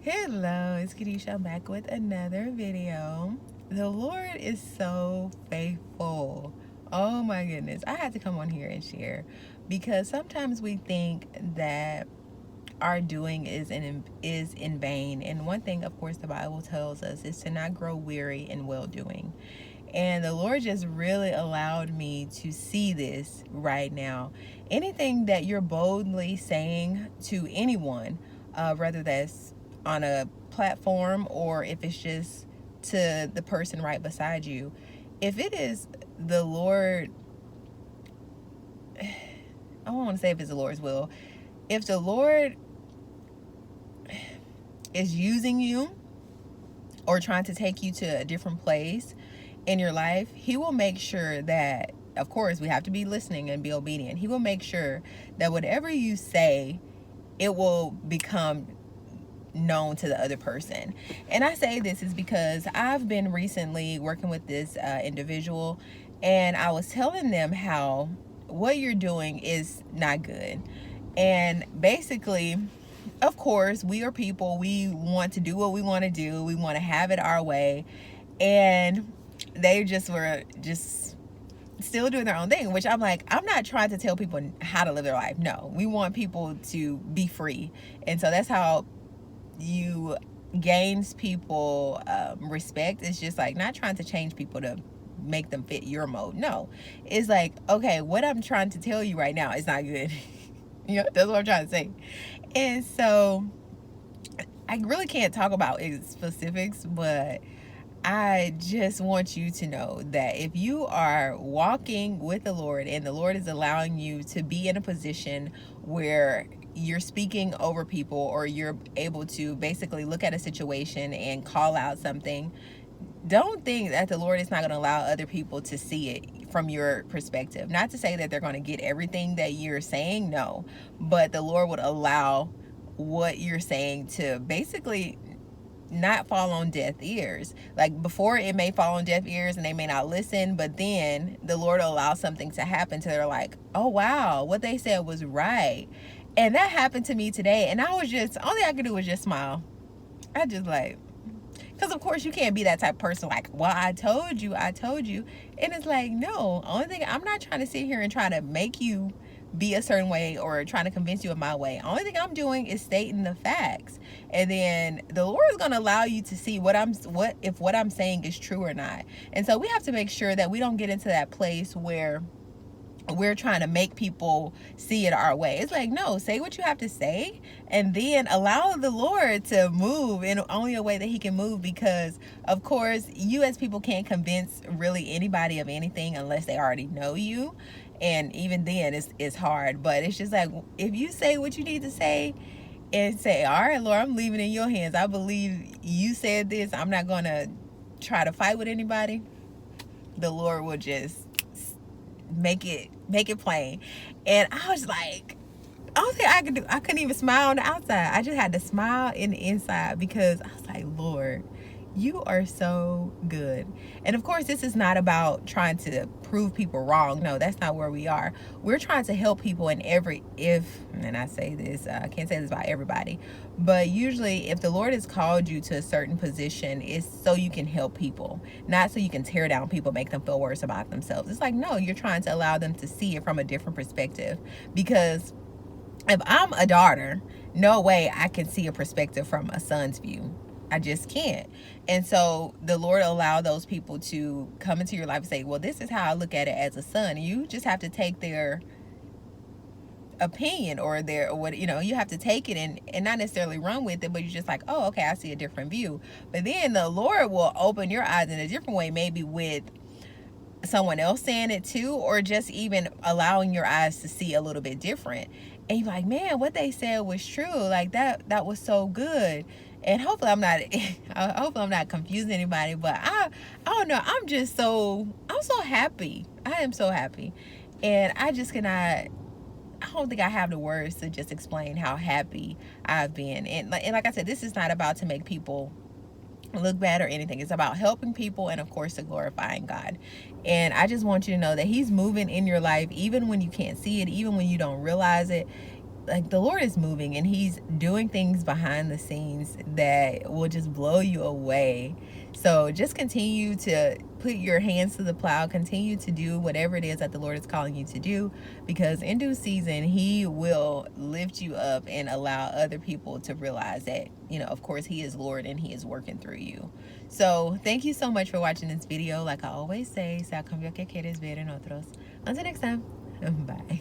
Hello, it's Kadisha. I'm back with another video. The Lord is so faithful. Oh my goodness. I had to come on here and share because sometimes we think that our doing is in vain. And one thing, of course, the Bible tells us is to not grow weary in well doing. And the Lord just really allowed me to see this right now. Anything that you're boldly saying to anyone, whether that's on a platform or if it's just to the person right beside you, if it is the Lord, I don't want to say if it's the Lord's will, if the Lord is using you or trying to take you to a different place in your life, He will make sure that, of course, we have to be listening and be obedient. He will make sure that whatever you say, it will become known to the other person. And I say this is because I've been recently working with this individual, and I was telling them how what you're doing is not good. And basically, of course, we are people. We want to do what we want to do. We want to have it our way. And they just were just still doing their own thing, which I'm like, I'm not trying to tell people how to live their life. No, we want people to be free. And so that's how you gains people respect. It's just like not trying to change people to make them fit your mode. No, it's like, okay, what I'm trying to tell you right now is not good. That's what I'm trying to say. And so I really can't talk about specifics, but I just want you to know that if you are walking with the Lord and the Lord is allowing you to be in a position where you're speaking over people, or you're able to basically look at a situation and call out something, don't think that the Lord is not going to allow other people to see it from your perspective. Not to say that they're going to get everything that you're saying, no, but the Lord would allow what you're saying to basically not fall on deaf ears. Like before, it may fall on deaf ears and they may not listen, but then the Lord will allow something to happen to they're like, oh wow, what they said was right. And that happened to me today, and I was just, only I could do was just smile. I just like, because of course you can't be that type of person like, well, I told you. And it's like, no, only thing, I'm not trying to sit here and try to make you be a certain way or trying to convince you of my way. Only thing I'm doing is stating the facts. And then the Lord is going to allow you to see what I'm saying is true or not. And so we have to make sure that we don't get into that place where we're trying to make people see it our way. It's like, no, say what you have to say and then allow the Lord to move in only a way that He can move, because of course you as people can't convince really anybody of anything unless they already know you, and even then it's hard. But it's just like, if you say what you need to say and say, all right, Lord, I'm leaving it in your hands, I believe you said this, I'm not gonna try to fight with anybody, the Lord will just make it plain. And I was like, I don't think I couldn't even smile on the outside. I just had to smile in the inside, because I was like, Lord, you are so good. And of course, this is not about trying to prove people wrong. No, that's not where we are. We're trying to help people in and I say this, I can't say this about everybody, but usually if the Lord has called you to a certain position, it's so you can help people, not so you can tear down people, make them feel worse about themselves. It's like, no, you're trying to allow them to see it from a different perspective. Because if I'm a daughter, no way I can see a perspective from a son's view. I just can't. And so the Lord allowed those people to come into your life and say, well, this is how I look at it as a son. You just have to take their opinion or what, you have to take it and not necessarily run with it, but you're just like, oh, okay, I see a different view. But then the Lord will open your eyes in a different way, maybe with someone else saying it too, or just even allowing your eyes to see a little bit different. And you're like, man, what they said was true. Like that was so good. And hopefully I'm not confusing anybody, but I don't know. I'm so happy. I am so happy. And I don't think I have the words to just explain how happy I've been. And like I said, this is not about to make people look bad or anything. It's about helping people and of course to glorifying God. And I just want you to know that He's moving in your life, even when you can't see it, even when you don't realize it. like the Lord is moving and he's doing things behind the scenes that will just blow you away. So just continue to put your hands to the plow, continue to do whatever it is that the Lord is calling you to do, because in due season he will lift you up and allow other people to realize that, you know, of course he is Lord and he is working through you. So thank you so much for watching this video. Like I always say, sea cambio que quieres ver en otros. Until next time, bye.